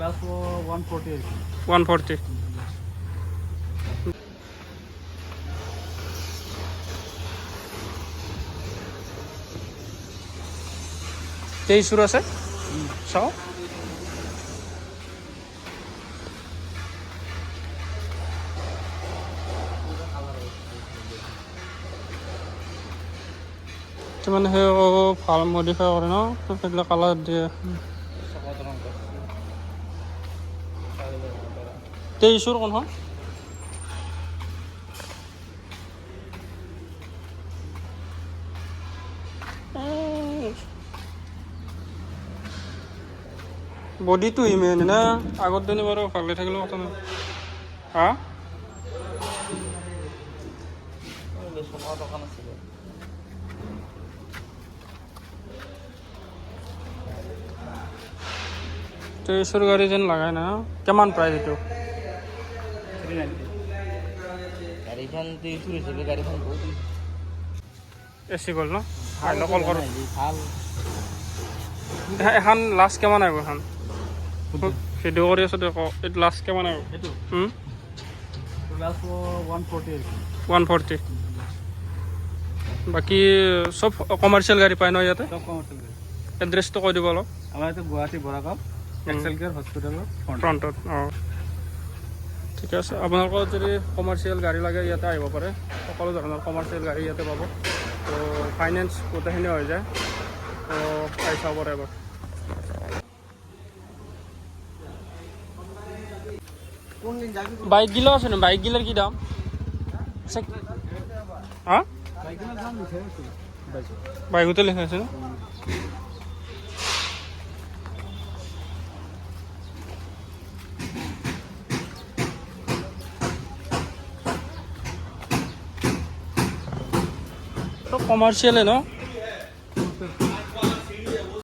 last 140 R কি 140 23 আছে চাও মানে সেই ভাল মডিফাই কৰে ন সেইবিলাক কালাৰ দিয়ে 23 কোনখন বডিটো ইমেন না আগত দিনে বাৰু ভালে থাকিলেও কথা নাই হা তেইছৰ গাড়ী যেন লাগাই না কিমান প্ৰাইচ এইটো 390 গাড়ীখন 23 হিচাপে গাড়ীখন বহুত এচি গ'ল ন আহিলে কল কৰোঁ ভাল এখন লাষ্ট কিমান আহিব এখন ভিডিঅ' কৰি আছোঁ দেখো এইটো লাষ্ট কিমান আহিব এইটো লাস্ট 140 আৰ কি 140 বাকী চব কমাৰ্চিয়েল গাড়ী পায় ন ইয়াতে সব কমাৰ্শিয়াল গাড়ি এড্ৰেছটো কৈ দিব অলপ আমাৰ তো গুয়াহাটি বড়াগাঁও এক্সেল কেয়াৰ হসপিটালেৰ ফ্ৰণ্টত অঁ ঠিকে আছে আপোনালোকৰ যদি কমাৰ্চিয়েল গাড়ী লাগে ইয়াতে আহিব পাৰে সকলো ধৰণৰ কমাৰ্চিয়েল গাড়ী ইয়াতে পাব তো ফাইনেন্স গোটেইখিনি হৈ যায় তো আহি চাব পাৰে এবাৰ বাইকগিলাও আছে ন বাইকগিলাৰ কি দাম হা বাইকতে লেখা আছে ন তো কমাৰ্চিয়েলে ন